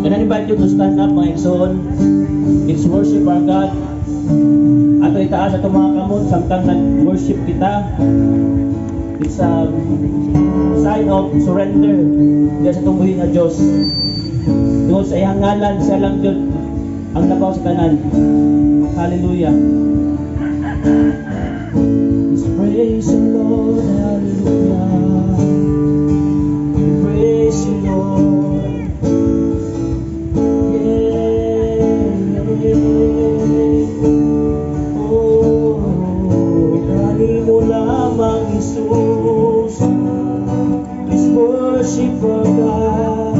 And I invite you to stand up, mga igsoon. Let's worship our God. Ato itaas ato mga kamot samtang nag-worship kita. It's a sign of surrender diya sa tumbuhin na Diyos. Tungkol sa iyang ngalan, siya lang Diyos ang nabaw sa tanan. Hallelujah. Let's praise the Lord. Hallelujah. We praise you, Lord. Oh, kani mo lamang Jesus. Let's worship our God.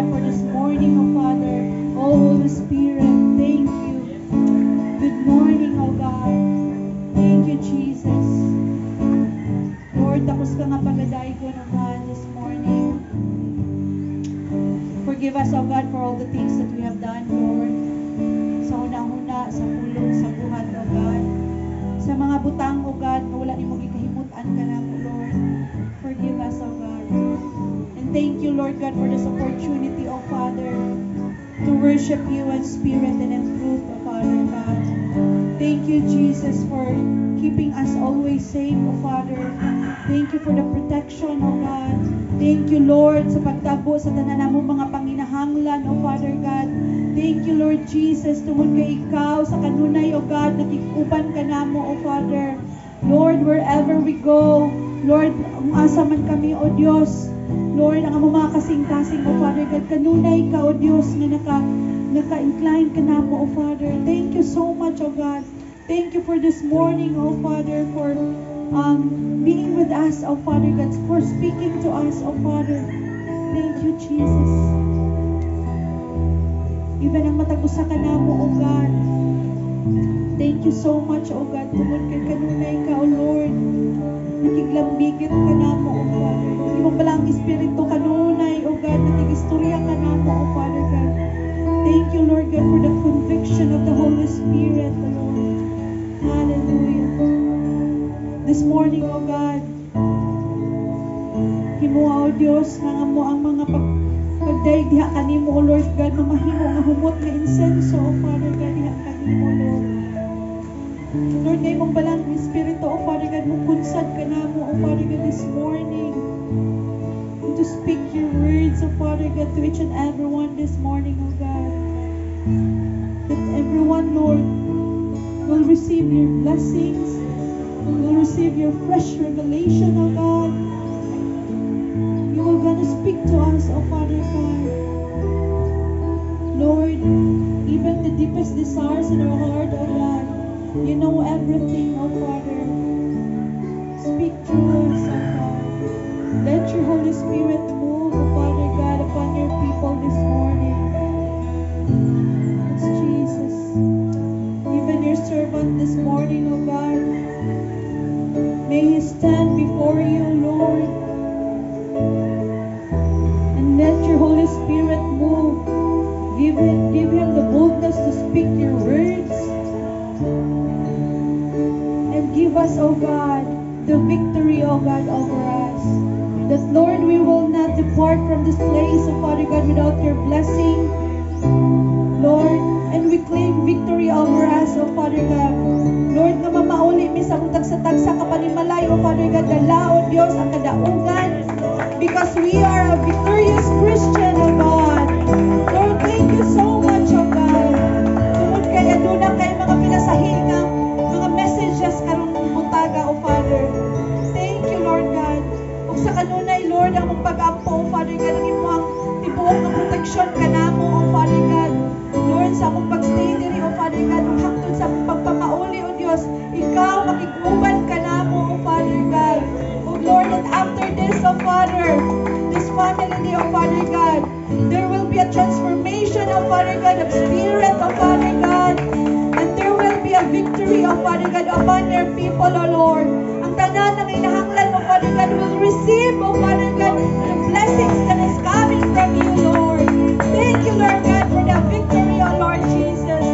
God, for this morning, oh Father. Oh, Holy Spirit, thank you. Good morning, oh God. Thank you, Jesus. Lord, tapos ka nga pagaday ko naman this morning. Forgive us, oh God, for all the things that we have done, Lord. Sa una-una, sa pulong, sa buhat, oh God. Sa mga butang, oh God, na wala ni mong ikahimutan ka na mo, Lord. Forgive us, oh God. And thank you, Lord God, for this opportunity, oh Father, to worship you in spirit and in truth, oh Father God. Thank you, Jesus, for keeping us always safe, oh Father. Thank you for the protection, oh God. Thank you, Lord, sa pagtabo sa tanan mo mga panginahanglan, oh Father God. Thank you, Lord Jesus, tungod kay ikaw sa kanunay, oh God, nakikuban ka namo, oh Father. Lord, wherever we go, Lord, asa man kami, oh Diyos, Lord, ang among mga kasing-kasing, oh Father God, kanunay ka, oh Diyos, na naka-incline ka namo, oh Father. Thank you so much, oh God. Thank you for this morning, oh Father, for being with us, oh Father God, for speaking to us, oh Father. Thank you, Jesus. Even ang matagusa ka namo, oh God. Thank you so much, oh God. Tungod kay kanunay ka, oh Lord. Nakiglambigit ka namo, oh Father. Hindi mo palang espiritu kanunay, oh God. Nakigistorya ka namo, oh Father God. Thank you, Lord God, for the conviction of the Holy Spirit, oh Lord. Hallelujah. This morning, oh God, himuha, oh Diyos, nga mo ang mga pagdaig diha kanimo, oh Lord God, mamahimo nga humot nga insenso, oh Father God, diha kanimo, Lord. Lord, ngayon mong balang Espiritu, oh Father God, mong kunsad ka namo, oh Father God, this morning. And to speak your words, oh Father God, to each and everyone this morning, oh God. That everyone, Lord, will receive your blessings, will receive your fresh revelation, oh God. You are gonna speak to us, oh Father God. Lord, even the deepest desires in our heart, oh God, you know everything, oh Father. Speak through us, oh God. Let your Holy Spirit move, oh Father God, upon your people this morning. It's Jesus. Even your servant this morning, oh God. May he stand before you, Lord. And let your Holy Spirit move. Give him the boldness to speak your words. And give us, oh God, the victory, oh God, over us. That, Lord, we will not depart from this place, oh Father God, without your blessing, Lord. And we claim victory over us, oh Father God. Lord, nga mamauli mi sa mong tagsa-tagsa ka panimalay, oh Father God, dala, oh Diyos, ang kadaugan. Because we are a victorious Christian, oh God. Lord, thank you so much, oh God. Tungod kay aduna kay mga pinasahin nga mga messages karong butaga, oh Father. Thank you, Lord God. Ug sa kanunay, Lord, ang mong pag-ampo, oh Father God, ang imong tibuok nga protection kanamo, oh Father God. Lord, sa among pagstay diri, oh Father God, ug hangtod sa pagpamauli, oh Dios, ikaw makiguban kanamo, oh Father God. Oh Lord, and after this, oh Father, this family, oh Father God, there will be a transformation, oh Father God, of spirit, oh Father God, and there will be a victory, oh Father God, upon your people, oh Lord. Ang tanan ng inahanglan, oh Father God, will receive, oh Father God, the blessings that is coming from you, Lord. Thank you, Lord God, for the victory, oh Lord Jesus.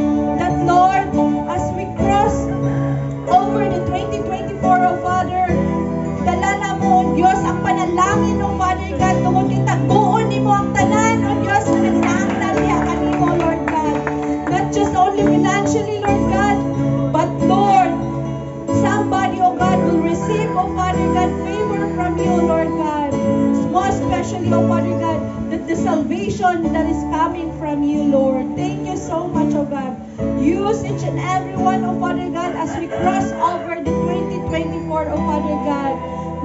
That, Lord, as we cross over the 2024, oh Father, dala na mo, oh Diyos, ang panalangin, oh Father God, tungkol kitagbuon ni mo ang tanan, oh Diyos, na naginaangnan niya kanimo, Lord God. Not just only financially, Lord God, but Lord, somebody, oh God, will receive, oh Father God, favor from you, Lord God. Most especially, oh Father God, that the salvation that is coming from you, Lord. Thank you so much, oh God. Use each and every one, oh Father God, as we cross over the 2024, oh Father God.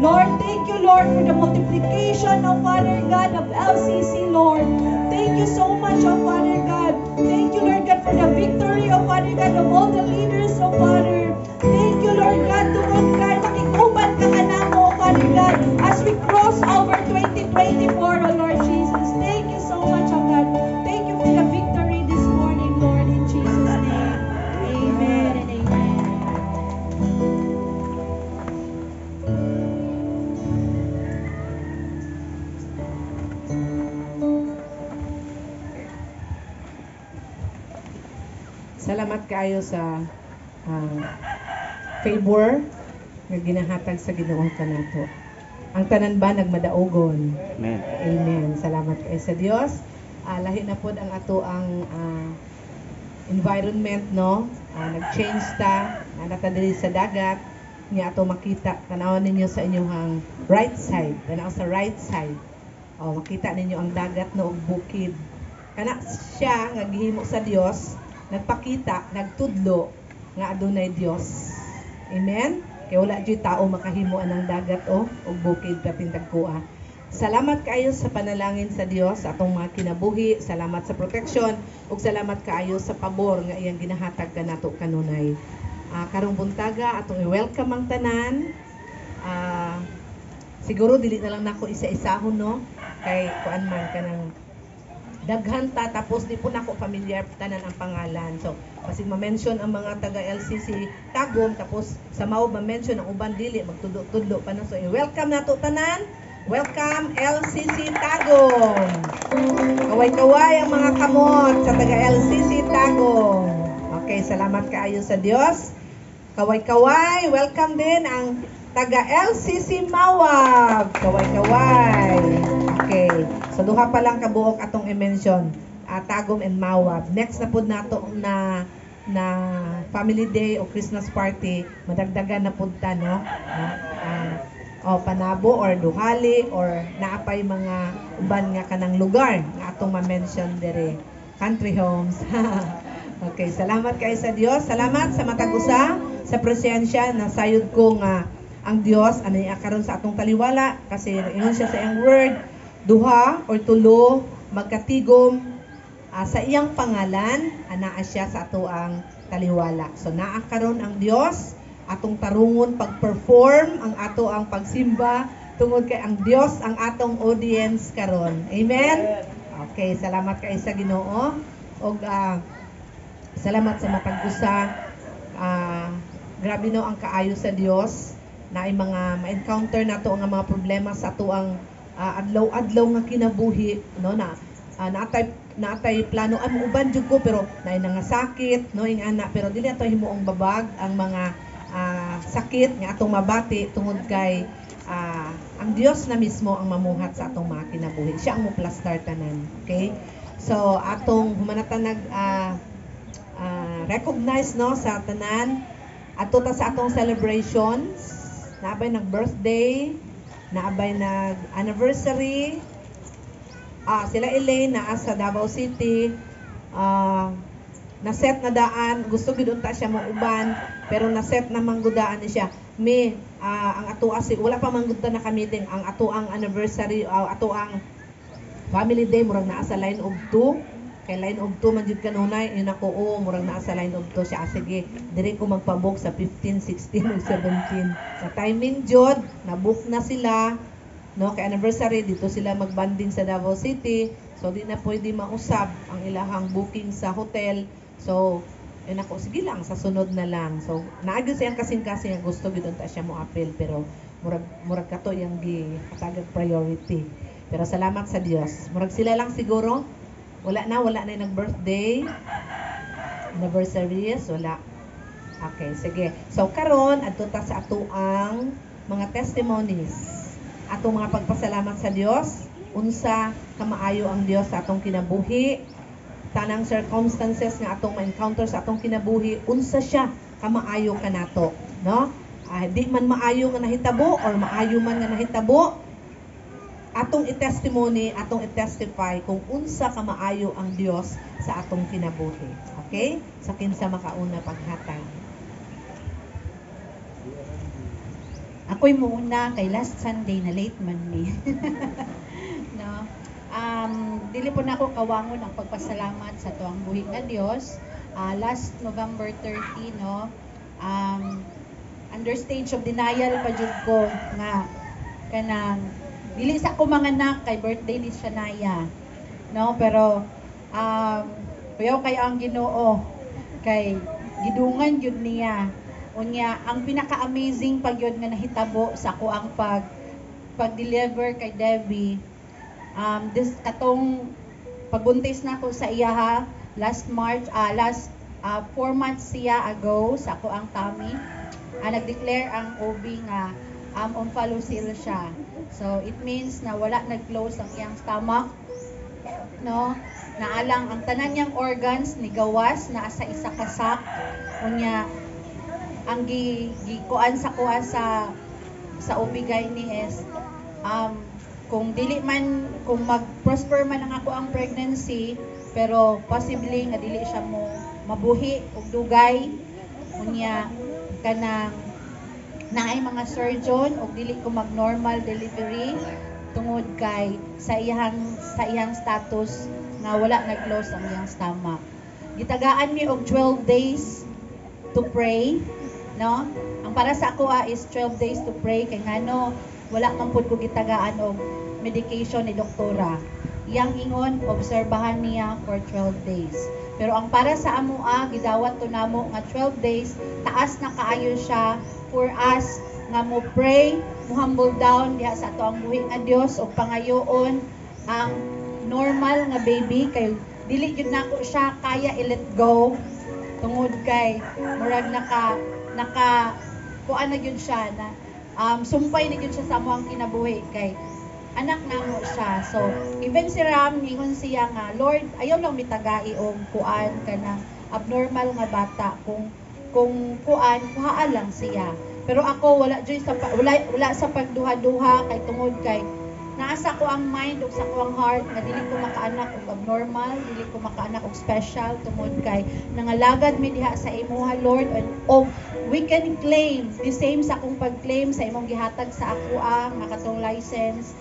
Lord, thank you, Lord, for the multiplication, oh Father God, of LCC, Lord. Thank you so much, oh Father God. Thank you, Lord God, for the victory, oh Father God, of all the leaders, oh Father. Thank you, Lord God, tungod kay makikuban ka kanamo, oh Father God, as we cross over 2024, oh Lord Jesus. Thank you so much, oh kaayo sa favor nga ginahatag sa Ginoo kanato. Ang tanan ba nagmadaogon? Amen. Amen. Salamat kay sa Dios. Lahi na pod ang ato ang environment, no? Nag-change ta, nata diri sa dagat nga ato makita. Tanawan ninyo sa inyong right side. Tanaw sa right side. Makita ninyo ang dagat no og bukid. Kana siya nga gihimo sa Dios, nagpakita, nagtudlo nga adunay Dios. Amen. Kaya wala dyan tao makahimuan ng dagat o bukid patintag kuha. Salamat kaayo sa panalangin sa Dios sa atong mga kinabuhi. Salamat sa protection ug salamat kaayo sa pabor nga iyang ginahatag kanato kanunay. Karong buntaga atong i-welcome ang tanan. Siguro dili na lang nako isa-isahon, no? Kay kuan man kanang daghan ta tapos di po nako familiar tanan ang pangalan. So, kasi ma-mention ang mga taga LCC Tagum tapos sa mao ma-mention ang uban dili magtudlo-tudlo pa na. So, welcome nato tanan. Welcome LCC Tagum. Kaway-kaway ang mga kamot sa taga LCC Tagum. Okay, salamat kaayo sa Dios. Kaway-kaway, welcome din ang taga LCC Mawag. Kaway-kaway. Okay. So duha pa lang kabuok atong i-mention, Tagum and Mawab. Next na pud nato na family day o Christmas party, madagdagan na pud ta, no? Panabo or duhali or naapay mga uban nga kanang lugar nga atong ma-mention dire. Country homes. Okay, salamat kay sa Dios. Salamat sa matag-usa sa presensya na sayod ko nga ang Dios anay karon sa atong taliwala kasi ingon siya sa iyang word, duha or tulo magkatigom sa iyang pangalan anaa siya sa ato ang taliwala. So naa karon ang Dios atong tarungon pag-perform ang ato ang pagsimba tungod kay ang Dios ang atong audience karon. Amen. Okay, salamat kay sa Ginoo og salamat sa matag-usa. Grabe no ang kaayo sa Dios na ay mga ma-encounter nato ang mga problema sa ato ang adlaw-adlaw nga kinabuhi, no, na naatay plano ang uban jud ko pero naay nga sakit, no, ingana pero dili ato himuong babag ang mga sakit nga atong mabati tungod kay ang Dios na mismo ang mamuhat sa atong mga kinabuhi. Siya ang moplastar tanan. Okay? So atong humanatan recognize, no, sa tanan ato ta sa atong celebrations. Naabay nag-birthday, naabay nag-anniversary. Sila Elaine naa sa Davao City. Na-set na daan, gusto gid unta siya mauban, pero na-set na manggudaan ni siya. Ang ato asi wala pa manggudta na ka-meeting ang ato ang anniversary, ato ang family day murag naa sa line of 2. Kay line of 2 man jud kanunay, yun ako murag naa sa line of 2 siya. Sige, dire ko magpabook sa 15, 16 ug 17. Sa timing jud, na-book na sila, no, kay anniversary dito sila magbanding sa Davao City. So di na pwede mausab ang ilahang booking sa hotel. So yun ako, sige lang, sa sunod na lang. So naagyo siyang kasing-kasing gusto gid unta siya mo appeal pero murag kato yang gihatagang priority. Pero salamat sa Dios. Murag sila lang siguro wala na yung nag-birthday, anniversaries, wala. Okay, sige. So, karon adto ta sa ato ang mga testimonies. Atong mga pagpasalamat sa Dios, unsa kamaayo ang Dios sa atong kinabuhi, tanang circumstances nga atong ma-encounter sa atong kinabuhi, unsa siya kamaayo kanato, no? Di man maayo nga nahitabo or maayo man nga nahitabo, atong i-testimony, atong i-testify kung unsa ka maayo ang Dios sa atong kinabuhi. Okay? Sa kinsa makauna paghatag. Ako'y muuna kay last Sunday na late man ni. No? Dili po na ako kawangon ang pagpasalamat sa tuang buhi nga Dios. Last November 30, no? Under stage of denial pa jud ko nga kanang dili sa ko mga anak kay birthday ni Shania, no, pero kuyaw kay ang Ginoo kay gidungan jud niya unya ang pinaka-amazing pagyod nga nahitabo sa ako ang pag-deliver kay Debbie. This katong pagbuntis na ko sa iya last 4 months siya ago sa ako ang tummy. Nag-declare ang OB nga omphalocele siya. So it means na wala nag-close ang iyang stomach, no? Naalang ang tanan niyang organs ni gawas na sa isa ka sac. Unya ang gikuan sa kuan sa OB-GYN is kung dili man, kung mag-prosper man ang ako ang pregnancy, pero possibly nga dili siya mo mabuhi og dugay, unya kanang naay mga surgeon og dili ko mag-normal delivery tungod kay sa iyang status nga wala nag-close ang iyang stomach. Gitagaan mi og 12 days to pray, no? Ang para sa ako is 12 days to pray kay ngano wala man pud ko gitagaan og medication ni doktora. Iyang ingon, obserbahan niya for 12 days. Pero ang para sa amoa, gidawat to namo nga 12 days, taas na kaayo siya for us nga mo pray, mo humble down diha sa ato ang buhi nga Dios og pangayoon ang normal nga baby kay dili gyud nako siya kaya i-let go tungod kay murag naka kuan na gyud siya na sumpay na gyud siya sa among kinabuhi kay anak namo siya. So even si Ram ningon siya nga, Lord, ayaw lang mitagai og kuan kana abnormal nga bata kung kuan kuhaan lang siya. Pero ako wala sa pagduha-duha kay tungod kay naasa ko ang mind ug sa ko ang heart nga dili ko makaanak og abnormal, dili ko makaanak og special tungod kay nangalagad mi diha sa imuha Lord and we can claim the same sa akong pag-claim sa imong gihatag sa ako nga katong license.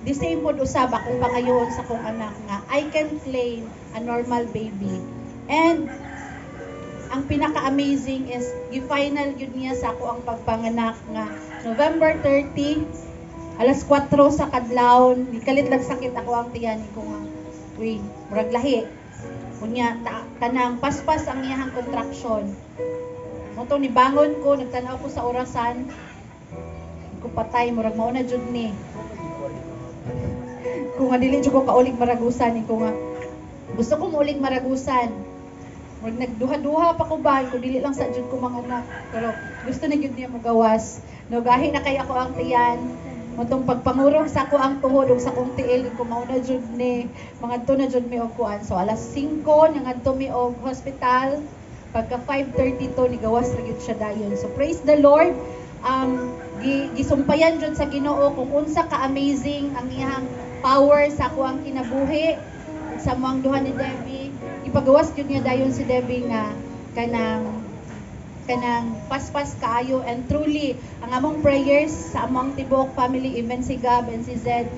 The same pod usab akong pangayoon sa akong anak nga I can claim a normal baby. And ang pinaka-amazing is gi-final yun niya sa ako ang pagpanganak nga November 30 alas 4 sa kadlawon, nikalit lang sakit ako ang tiyan ko nga. Uy, murag lahi. Kunya tanang paspas ang iyang contraction. Moto ni bangon ko, nagtanaw ko sa orasan. Ko patay murag mao na jud ni. Kung nga dili jud ko kaulig maragusan ko nga. Gusto ko muulig maragusan. Murag nagduha-duha pa ko ba ko dili lang sa jud ko manganak. Pero gusto na jud niya mo gawas. No gahi na kay ako ang tiyan. Motong pagpangurong sa ko ang tuhod ug sa kong tiil ko mao na jud ni mga na jud mi og kuan. So alas 5 ngadto mi og hospital. Pagka 5:32 ni gawas ra gyud siya dayon. So praise the Lord. Gisumpayan jud sa Ginoo kung unsa ka amazing ang iyang power sa ako ang kinabuhi sa mga duha ni Debbie. Ipagawas jud niya dayon si Debbie nga kanang paspas kaayo and truly ang among prayers sa among tibok family, even si Gab and si Zed,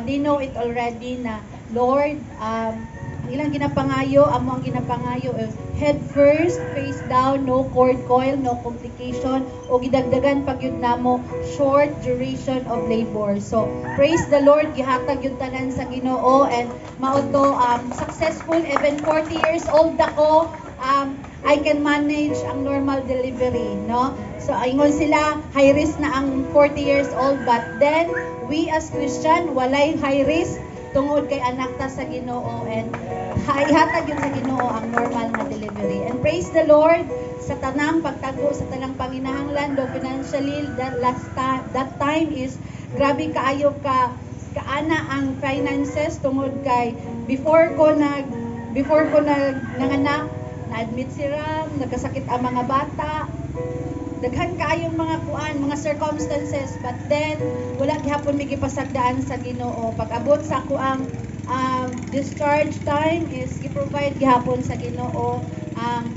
they know it already na Lord, ang ilang ginapangayo, among ginapangayo head first, face down, no cord coil, no complication, o gidagdagan pag yun namo short duration of labor. So praise the Lord, gihatag yun tanan sa Ginoo and mauto successful, even 40 years old ako, I can manage ang normal delivery, no? So ingon sila high risk na ang 40 years old, but then we as Christian walay high risk tungod kay anak ta sa Ginoo and ihatag yun sa Ginoo ang normal na delivery. And praise the Lord sa tanang pagtago sa tanang panginahanglan do financially that time is grabe kaayo kaana ang finances tungod kay before ko nanganak na-admit si Ram, nagkasakit ang mga bata, daghan kaayong mga mga circumstances, but then wala gihapon mi gipasagdaan sa Ginoo. Pag-abot sa ako ang discharge time is gi-provide gihapon sa Ginoo ang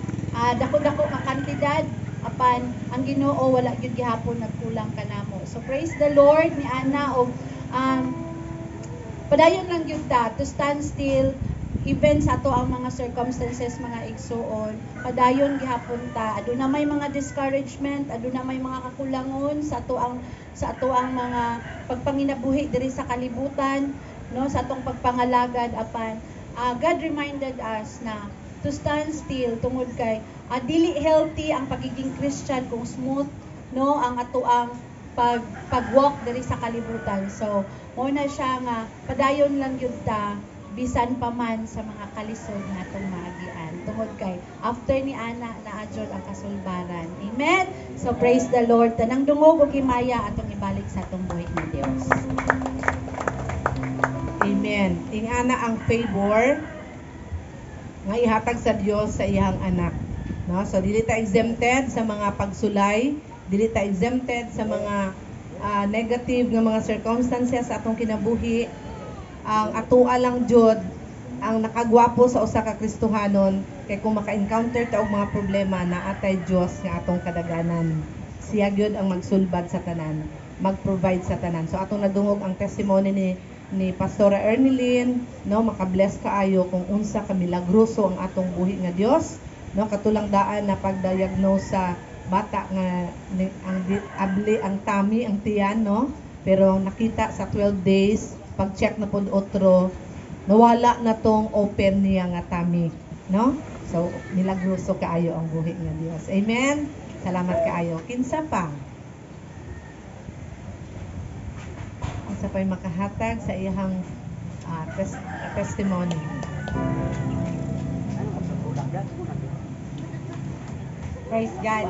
dako-dako nga kantidad apan ang Ginoo wala gyud gihapon nagkulang kanamo. So praise the Lord ni ana og padayon lang gyud ta to stand still even sa ato ang mga circumstances, mga igsuon, padayon gihapon ta. Aduna may mga discouragement, aduna may mga kakulangon sa ato ang mga pagpanginabuhi diri sa kalibutan, no, sa atong pagpangalagad apan God reminded us na to stand still tungod kay dili healthy ang pagiging Christian kung smooth, no, ang ato ang pag-walk diri sa kalibutan. So mo na siya nga padayon lang gyud ta bisan pa man sa mga kalisod nga atong maagian. tungod kay after ni ana naadjud ang kasulbaran. Amen. So praise the Lord. Tanang dungog ug himaya atong ibalik sa atong buhi nga Dios. Amen. Ingana ang favor nga ihatag sa Dios sa iyang anak. No? So dili ta exempted sa mga pagsulay, dili ta exempted sa mga negative nga mga circumstances sa atong kinabuhi. Ang atoa lang jud ang nakagwapo sa usa ka Kristohanon kay kung maka-encounter ta og mga problema na atay Dios nga atong kadaganan. Siya gyud ang magsulbad sa tanan, mag-provide sa tanan. So atong nadungog ang testimony ni Pastora Ermeline, no, maka-bless kaayo kung unsa ka milagroso ang atong buhi nga Dios, no, katulang daan na pag-diagnose sa bata nga ang tummy, ang tiyan, no, pero nakita sa 12 days pag-check na pud otro nawala na tong open niya nga tummy, no? So milagroso kaayo ang buhi nga Dios. Amen. Salamat kaayo. Kinsa pa? Kinsa pa'y makahatag sa iyang testimony. Praise God.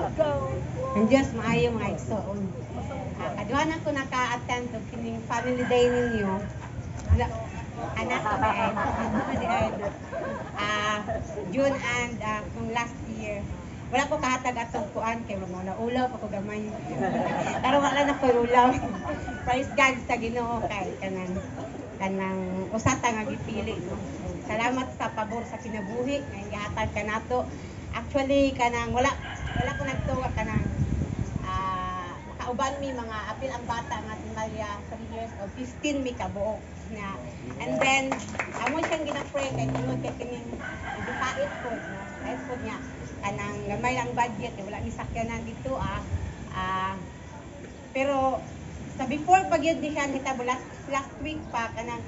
Ang Diyos maayo mga igsoon. Kaduha na ko naka-attend to kining family day ninyo. Anak ko ba ay June and from last year. Wala ko kahatag atong kuan kay mo na ulaw pa ko gamay. Pero wala na ko ulaw. Praise God sa Ginoo kay kanang usata nga gipili, no. Salamat sa pabor sa kinabuhi nga gihatag kanato. Actually kanang wala ko nagtuwa kanang makauban mi mga apil ang bata nga Maria 3 years old, 15 mi kabuok na. And then amo siyang gina-pray kay tungod kay kining dipait ko, no. Ayos po niya kanang gamay lang budget wala mi sakyanan dito pero sa before pag yun di siya hitabo last week pa kanang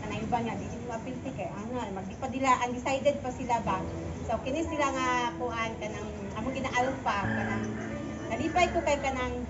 iba niya di mo apilti kay magdipadila undecided pa sila ba. So kini sila nga kuan kanang amo gina-alpha kanang nalipay ko kay kanang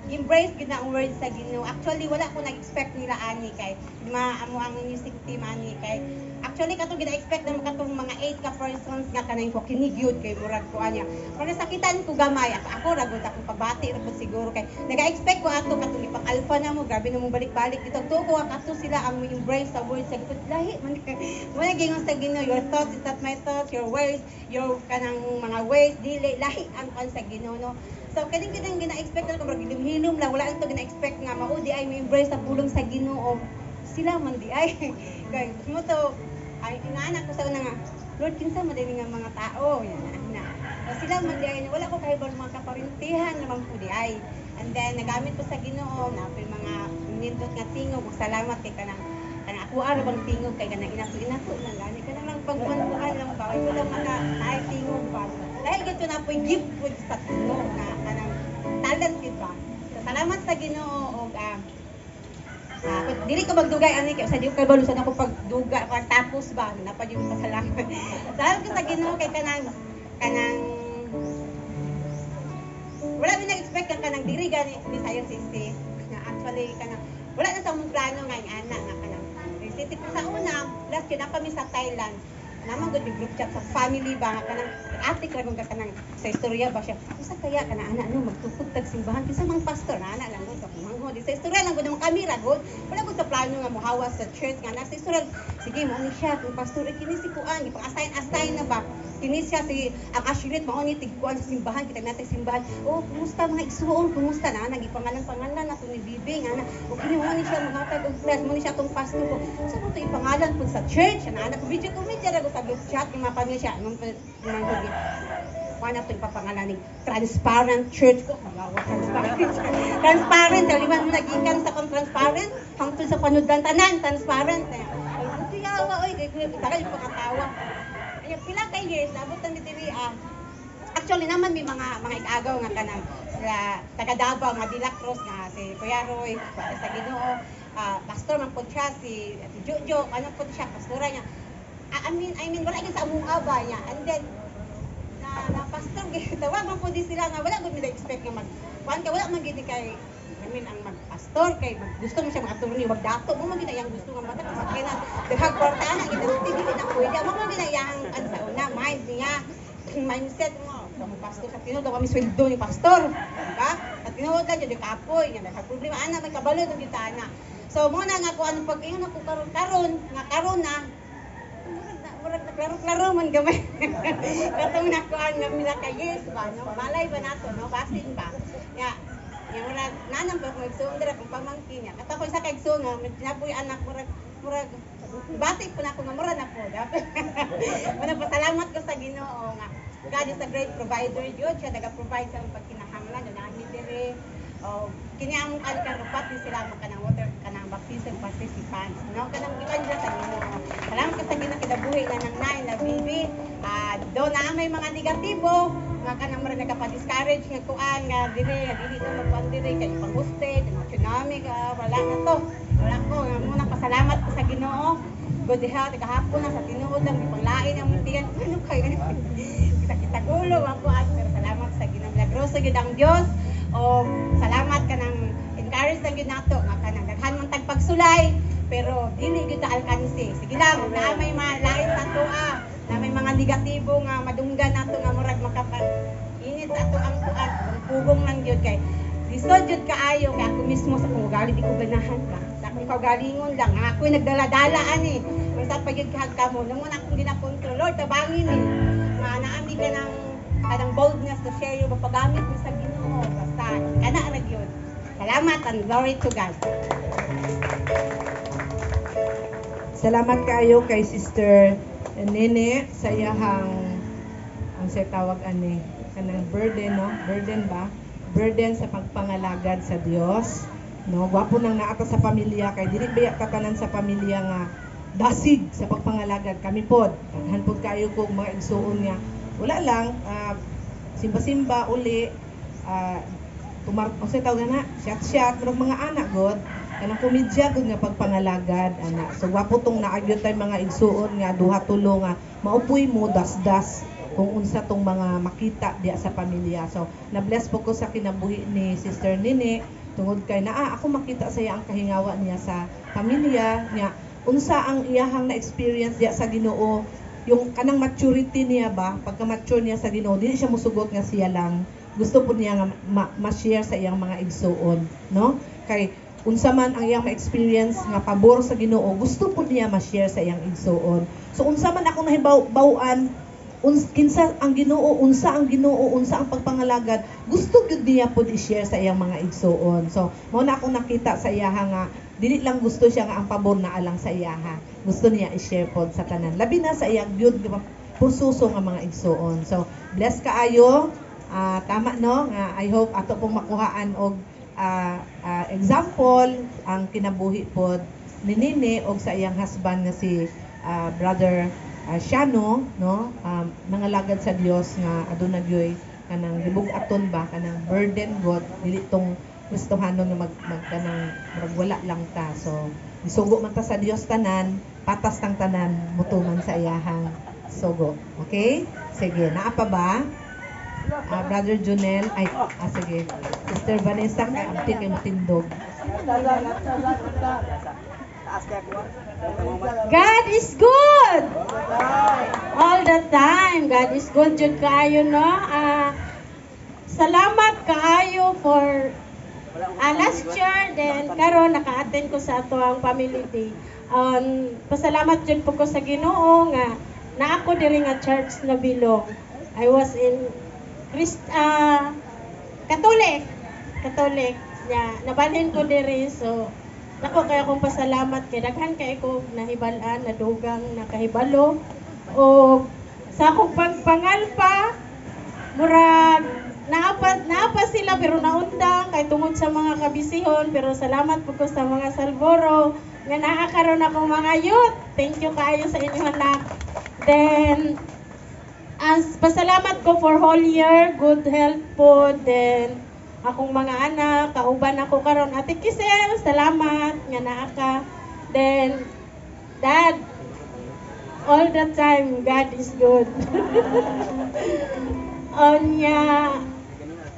embrace gid na ang words sa Ginoo. Actually wala ko nag-expect nila ani kay amo ang music team ani kay actually kato gina-expect na katong mga 8 ka persons nga kanang ko kinigyud kay murag ko anya. Pero sakitan ko gamay ako ragod ako pagbati ra siguro kay naga-expect ko ato katong ipang alpha na mo grabe na mo balik-balik dito tuko ato sila ang embrace sa words sa Ginoo. Lahi man kay mo gingon sa Ginoo your thoughts is not my thoughts, your words your kanang mga ways dili lahi ang kan sa Ginoo, no. So kining gina-expect na kumurag hilom lang wala ito gina-expect nga mao di ay may embrace sa pulong sa Ginoo. Sila man di ay kay mo to ay inaanak ko sa una nga Lord kinsa man din nga mga tao yan na. So sila man di ay wala ko kay mga kaparintihan naman po di ay. And then nagamit ko sa Ginoo na mga nindot nga tingog salamat kay kanang ako ara bang tingog kay kanang inato lang gani kanang lang pagkuan lang ba ito lang maka ay tingog ba dahil gito na po gift po sa Ginoo na kanang talent gid ba. So salamat sa Ginoo og dili ko magdugay ani kay sa di ko balusan ako pagduga tapos ba napad yung pasalamat. Salamat ko sa Ginoo kay kanang wala mi nag-expect kanang diri gani Bisaya City na actually kanang wala na sa mong plano nga ang anak nga kanang city ko sa una last yun pa mi sa Thailand naman gud group chat sa family ba kanang ate ko nga kanang sa istorya ba siya usa kaya kana anak no magtukod tag simbahan kinsa mang pastor na anak lang gud sa mangho di sa istorya lang gud mo kami ra gud wala gud sa plano nga mohawa sa church nga nasa istorya sige mo ni siya kung pastor kini si kuan ipang-assign na ba kini siya si ang assurit mao ni tigkuan sa simbahan kita natay simbahan oh kumusta mga igsuon kumusta na nagipangalan nato ni Bibi nga na o kini mo ni siya maghatag og class mo ni siya tong pastor ko sa to ipangalan pud sa church na anak video ko medyo ra sa group chat yung mga pamilya siya nung gugit wala ito ipapangalan ni transparent church ko transparent daliman mo nagikan sa kong transparent hangtod sa panudan tanan transparent ito yawa oy kay tagal yung pakatawa ay pila kay years abot ang diri actually naman may mga igagaw nga kanang sila taga Davao nga Dela Cruz nga si Kuya Roy sa Ginoo pastor man po siya si Jojo ano po siya pastora niya I mean wala gyud sa among aba niya and then na pastor tawag man po di sila nga wala gud mi expect nga mag kuan ka wala man gid kay namin ang mag-pastor kay gusto mo siya mag-attorney wag dato mo man ginayang gusto nga mata kay na daghang kwarta na ginasti dili na pwede mo man ginayang ano sa una mind niya mindset mo pastor sa tinuod kami sweldo ni pastor diba at tinuod ka jud kapoy nga daghang problema ana may kabalo ng gitana so mo na nga ko ano pag ingon ako karon na murag naklaro-klaro man gamay. Katong nakuan nga mila ka yes ba no malay ba nato no basin ba. Ya murag nanang ba ko igsoon dira kung pamangkin niya. Kata ko sa kay igsoon nga napoy anak murag bati po na ako nga mura na po dapat. Wala pasalamat ko sa Ginoo nga God is a great provider jud siya naga-provide sa pagkinahanglan do nami dire. Kini among kan rupat ni sila kanang water kanang baptism participants no kanang gikan dira sa Ginoo salamat ka sa Ginoo kinabuhi na nang nay na bibi do na may mga negatibo nga kanang mara nagapa-discourage nga kuan nga dili to magkuan dili kay pang-hosted tsunami ka wala na to wala ko nga muna pasalamat ko sa Ginoo good health kahapon na sa tinuod lang gipanglain ang muntigan ano kay kita gulo ako pero salamat sa Ginoo milagroso gid ang Dios o salamat ka ng encourage lang yun nato nga ka daghan man tag pagsulay pero dili gyud ta alkansi sige lang na may lain sa toa na may mga negatibo nga madunggan nato nga murag init sa ato ang kuan pugong lang gyud kay lisod jud kaayo kay ako mismo sa kung ugali di ko ganahan ka sa akong kaugalingon lang nga ako'y nagdala-dala ani kung sa pagyud kahag mo nang muna akong ginakontrol Lord tabangin ni nga naami ka ng kanang boldness to share yung mapagamit mo sa Ginoo basta kana ra gyud salamat and glory to God. Salamat kayo kay Sister Nene sa iyahang ang sa tawag ani kanang burden no burden ba burden sa pagpangalagad sa Dios no gwapo nang naata sa pamilya kay dili biya katanan sa pamilya nga dasig sa pagpangalagad kami pod daghan pod kayo kog mga igsuon nga wala lang simba-simba uli sa tawag na shot mga anak god kanang komedya gud nga pagpangalagad ana so wapo tong naagyo tay mga igsuon nga duha tulo nga maupoy mo dasdas kung unsa tong mga makita diya sa pamilya so na-bless po ko sa kinabuhi ni Sister Nene tungod kay ako makita sa iya ang kahingawa niya sa pamilya niya unsa ang iyahang na experience diya sa Ginoo yung kanang maturity niya ba pagka-mature niya sa Ginoo dili siya musugot nga siya lang gusto po niya nga ma-share sa iyang mga igsuon no kay unsa man ang iyang ma-experience nga pabor sa Ginoo gusto po niya ma-share sa iyang igsuon so unsa man ako nahibaw-an kinsa ang Ginoo unsa ang pagpangalagad gusto gyud niya pod i-share sa iyang mga igsuon so mao na akong nakita sa iya nga dili lang gusto siya nga ang pabor na alang sa iyaha gusto niya i-share pod sa tanan labi na sa iyang gyud pususo nga mga igsuon so bless kaayo tama no nga I hope ato pong makuhaan og example ang kinabuhi pod ni Nene og sa iyang husband nga si brother Shano no nangalagad sa Dios nga aduna gyoy kanang gibug-aton ba kanang burden God dili tong gustuhanon nga kanang wala lang ta so isugo man ta sa Dios tanan patas tang tanan mutuman sa iyahang sugo okay sige naa pa ba Brother Junel ay sige Sister Vanessa kay abti kay matindog God is good all the time. God is good jud kaayo no. Salamat kaayo for last year then karon naka-attend ko sa ato ang family day. Pasalamat jud po ko sa Ginoo nga na ako diri nga church na bilong. I was in Catholic. Nabalhin ko diri so ako kaya akong pasalamat kay daghan kay ko nahibalan na dugang nakahibalo o sa akong pagpangalpa murag naapa sila pero naundang kay tungod sa mga kabisihon pero salamat po ko sa mga salboro nga nakakaroon akong mga youth thank you kaayo sa inyo anak then as pasalamat ko for whole year good health po then akong mga anak, kauban ako karon Ate Kisel, salamat nga naa ka. Then Dad, all the time God is good.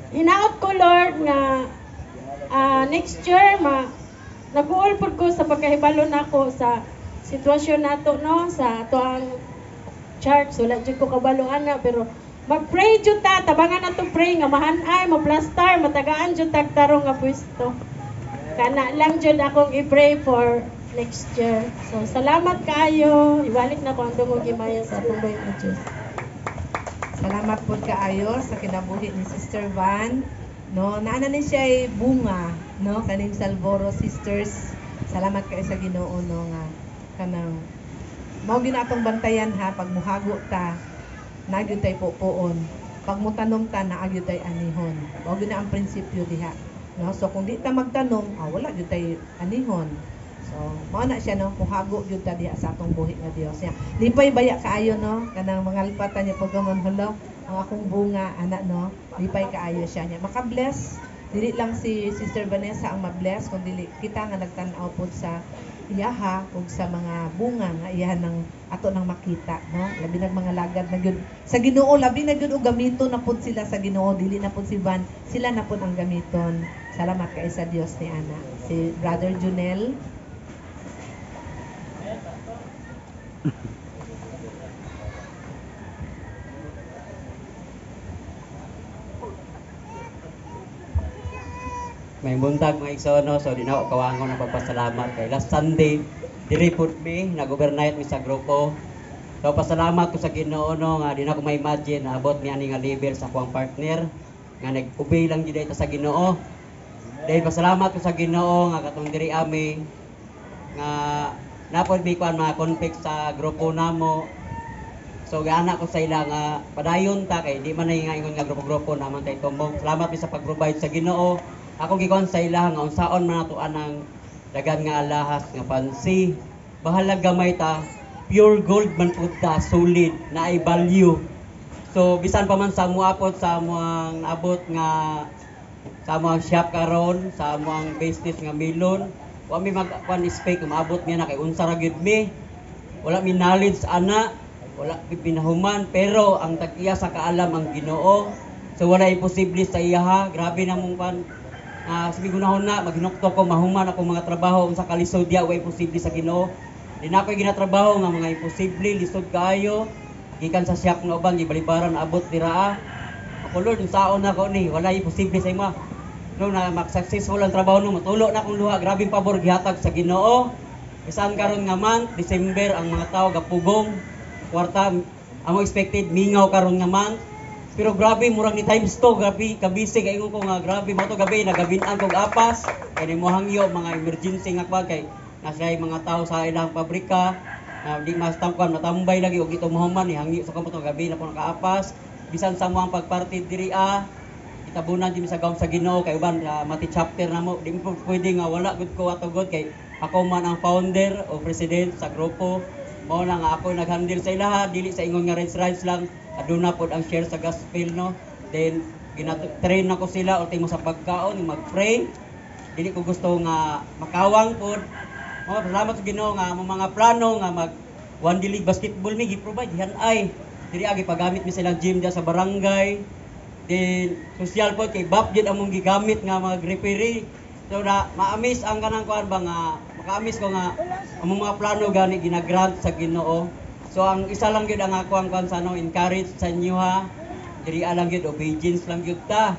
Hinaot ko Lord nga next year nag-uol pod ko sa pagkahibalo nako sa sitwasyon nato no sa ato ang church. Wala jud ko kabalo ana pero mag-pray jud ta, tabangan na to pray nga mahanay, maplastar, matagaan jud tag tarong nga pwesto. Kana lang jud akong i-pray for next year. So salamat kaayo. Ibalik na ko ang dungog himaya sa atong buhay nga Dios. Salamat po kaayo sa kinabuhi ni Sister Van. No, naana ni siya ay bunga, no, kaning Salvoro Sisters. Salamat kayo sa Ginoo no nga kanang mao ginatong bantayan ha pag muhago ta nagyud tay pupuon. Pag mutanom ta nagyud tay anihon. Mao gina ang prinsipyo diha. No, so kung di ta magtanom, wala gyud tay anihon. So, mao na siya no, muhago gyud ta diha sa atong buhi nga Dios niya. Lipay baya kaayo no, kanang mga lipatan niya pagkamon hello, ang akong bunga ana no, lipay kaayo siya niya. Maka-bless dili lang si Sister Vanessa ang ma-bless kun dili kita nga nagtan-aw pod sa iyaha ug sa mga bunga nga iyahan ng ato nang makita no, labi nag mga lagad na gyud sa Ginoo, labi na gyud og gamiton na pod sila sa Ginoo, dili na pod si Van, sila na pod ang gamiton. Salamat kay sa Dios ni ana. Si Brother Junel. May buntag mga igsoon, so di na ako kawangon ng pagpasalamat kay last Sunday diri pud mi nag-overnight mi sa grupo. So pasalamat ko sa Ginoo no nga di na ko ma-imagine na abot ni ani nga level sa akong partner nga nag-obey lang gid ita sa Ginoo. Dahil pasalamat ko sa Ginoo nga katong diri ami nga napod mi kuan mga conflict sa grupo namo. So gaana ko sa ila nga padayon ta kay di man nay nga ingon nga grupo-grupo naman kay tumong. Salamat mi sa pag-provide sa Ginoo. Ako gikon sa ila nga unsaon man nato anang dagan nga alahas nga pansi. Bahala gamay ta, pure gold man pud ta, solid na ay value. So bisan pa man sa muapot sa amuang abot nga sa amuang shop karon, sa amuang business nga milon, wa mi magkuan speak maabot niya na kay unsa ra gyud mi. Wala mi knowledge ana, wala mi pinahuman pero ang tag-iya sa kaalam ang Ginoo. So wala imposible sa iya ha. Grabe na mong pan sabi gunahon na maghinukto ko mahuman ako mga trabaho unsa kalisod dia wa imposible sa Ginoo. Di na ako ginatrabaho nga mga imposible lisod kaayo gikan sa siyak nga uban gibalibaran abot dira. Ako Lord unsaon na ko ni wala imposible sa imo. No na mag-successful ang trabaho no matulo na akong luha grabing pabor gihatag sa Ginoo. Bisan karon nga month December ang mga tao gapugong kwarta amo expected mingaw karon nga month. Pero grabe murag ni times 2 grabe kabisi kay ingon ko nga grabe mo to gabi nagabinan kog apas kay nimo hangyo mga emergency nga kwag kay nasay mga tao sa ilang pabrika na di mas tangkuan matambay lagi og ito mohuman ni hangyo sa kamot gabi na po nakaapas bisan sa mo ang pagparty diri itabunan di sa gawon sa Ginoo kay uban mati chapter na mo di mo pwede nga wala gud ko atugod kay ako man ang founder o president sa grupo mao na nga ako naghandle sa ilaha dili sa ingon nga rights lang aduna pod ang share sa gospel no. Then gina-train nako sila ultimo sa pagkaon mag-pray. Dili ko gusto nga makawang pod. Salamat sa Ginoo nga mga plano nga mag one day league basketball mi gi-provide yan ay diri agi pagamit mi silang gym dia sa barangay. Then social pod kay BAP jud among gigamit nga mag-referee. So na ma-amaze ang kanang kuan ba nga maka-amaze ko nga among mga plano gani gina-grant sa Ginoo. So ang isa lang gyud ang ako ang kansano encourage sa inyo ha. Diri lang gyud obedience lang gyud ta.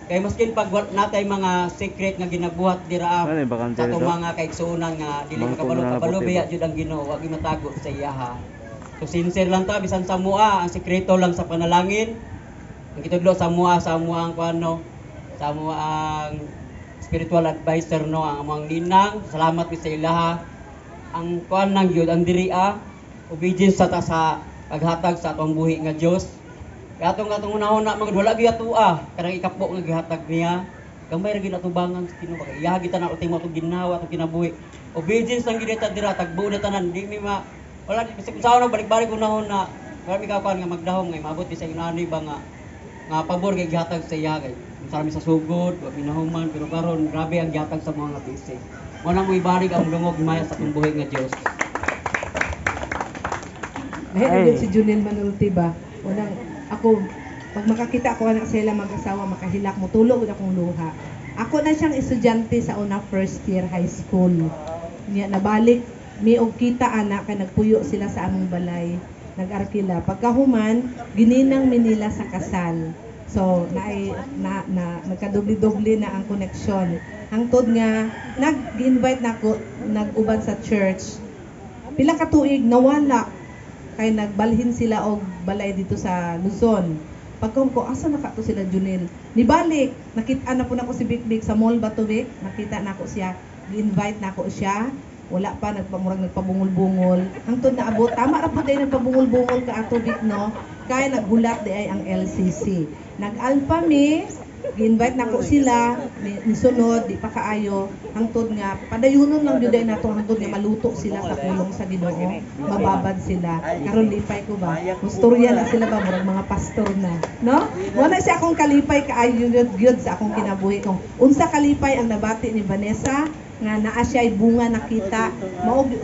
Kay maskin pag natay mga secret nga ginabuhat dira sa to mga kaigsuonan nga dili makabalo-kabalo biya jud ang Ginoo wa gyud matago sa iya ha. So sincere lang ta bisan sa mua ang sekreto lang sa panalangin. Ang kitudlo sa mua ang kuano sa mua ang spiritual advisor no ang among ninang. Salamat mi sa ilaha. Ang kuan lang gyud ang diri obedience sa paghatag sa atong buhi nga Dios. Kaya atong unahon na magud wala gyud atua kanang ikapo nga gihatag niya. Gamay ra gyud atubangan sa Ginoo kay iya kita na ultimo atong ginawa atong kinabuhi. Obedience lang gyud ta dira tagbuo na tanan di mi wala bisag usaw na balik-balik unahon na wala mi kakuan nga magdahom nga maabot sa inani ba nga pabor kay gihatag sa iya kay unsa mi sa sugod wa pinahuman pero karon grabe ang gihatag sa mga busy. Mo na mo ibalik ang dungog himaya sa atong buhi nga Dios. Dahil si Junel Manulti ba, unang ako, pag makakita ako anak sila mag-asawa, makahilak mo, tulog akong luha. Ako na siyang estudyante sa una first year high school. Niya nabalik mi og kita ana kay nagpuyo sila sa among balay, nag-arkila. Pagkahuman, gininang mi nila sa kasal. So nagkadubli-dubli na ang connection. Hangtod nga nag-invite nako nag-uban sa church. Pila ka tuig nawala kay nagbalhin sila og balay dito sa Luzon. Pagkong ko, asa na to sila Junel? Nibalik, nakita na po na ko si Big sa mall Batubik, nakita na ko siya, gi-invite na ko siya, wala pa, nagpabungol-bungol. Hangtod na abot, tama ra po tayo nagpabungol-bungol ka ato Big, no? Kaya naghulat di ay ang LCC. Nag-alpha mi, gi-invite na ko sila, nisunod, di pa kaayo, hangtod nga, padayunon lang yun na to, hangtod nga maluto sila sa pulong sa Ginoo, mababad sila. Karon lipay ko ba? Mustorya na sila ba, murag mga pastor na. No? Wala siya akong kalipay kaayo yun sa akong kinabuhi kong. Unsa kalipay ang nabati ni Vanessa, nga naa siya ay bunga nakita,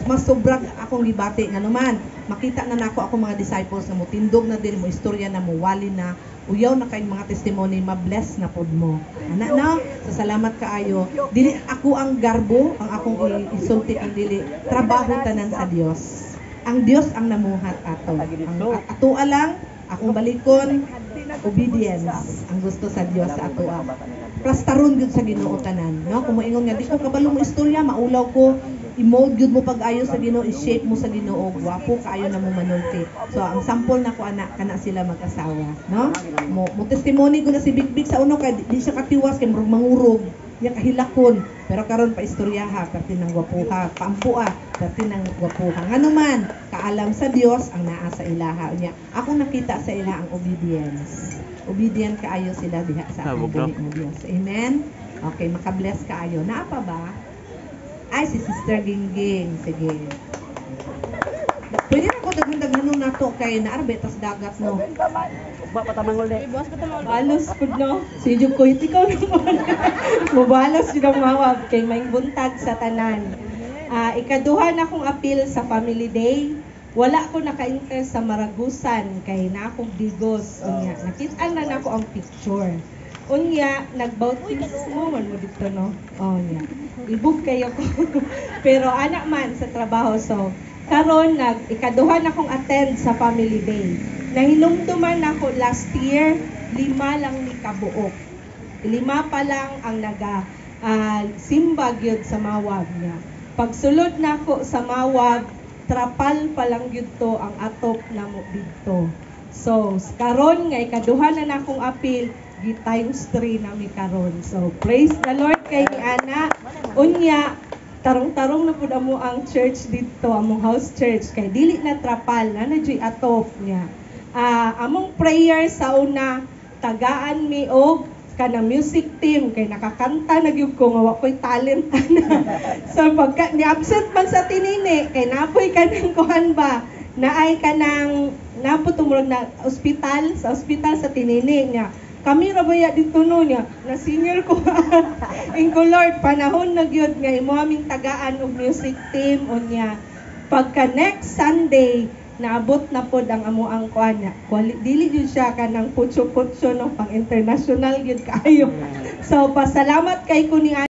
mas sobrang akong gibati nga naman. Makita na nako ako mga disciples na mo, tindog na din mo, istorya na mo, wali na, uyaw na kayong mga testimony, ma-bless na pod mo. Ana na, salamat kaayo. Dili ako ang garbo, ang akong isulti ang dili. Trabaho tanan sa Dios. Ang Dios ang namuhat ato. Ang ato lang, akong balikon, obedience ang gusto sa Dios sa ato. Plastaron gyud sa Ginoo tanan, no? Kung moingon nga di ko kabalo mo istorya, maulaw ko, i-mold gyud mo pag-ayo sa Ginoo, i-shape mo sa Ginoo, gwapo kaayo na mo manulti. So ang sample nako anak kana sila mag-asawa, no? Mo testimony ko na si Big sa uno kay di siya katiwas kay murag mangurog, ya kahilakon, pero karon pa istoryaha perti nang gwapuha, paampuha, perti nang gwapuha. Ngano man, kaalam sa Dios ang naa sa ilaha niya. Ako nakita sa ilaha ang obedience. Obedient kaayo sila diha sa atong buhi ng Dios. Amen? Okay, makabless kaayo. Naa pa ba? Ay, si Sister Gingging. Sige. Pwede na ko daghan-daghanon nato kay naarbetas dagat, no? Balos po no. Si Jug ko ikaw naman. Mubalos yun ang mawag kay may buntag sa tanan. Ikaduha na akong appeal sa Family Day. Wala ko naka-interest sa Maragusan kay na akong digos. Unya, nakita na nako ang picture. Unya, nagbautismo man mo dito, no? Oh, nya. Ibog kayo ko. Pero anak man sa trabaho, so karon ikaduha na akong attend sa Family Day. Nahilumduman ako last year, 5 lang ni kabuok. 5 pa lang ang simba gyud sa mawag niya. Pagsulod na ako sa mawag, trapal pa lang gyud to ang atop na mo dito. So, karon nga ikaduha na akong appeal, times 3 na mi karon. So, praise the Lord kay ni Ana. Unya, tarong-tarong na pud amo ang church dito, among house church kay dili na trapal, na joy atop niya. Among prayer sa una, tagaan mi og kana music team kay nakakanta na gyud ko nga wa ko'y talent ana. So pagka ni absent man sa tinini kay napoy kanang kuhan ba, naay kanang naputumurog na ospital sa tinini niya. Kami ra baya dito no niya na senior ko. Ingko Lord panahon na gyud nga imo aming tagaan og music team unya. Pagka next Sunday naabot na pod ang amo ang kuan niya. Dili gyud siya kanang putso-putso no pang international gyud kaayo. So pasalamat kay ko ni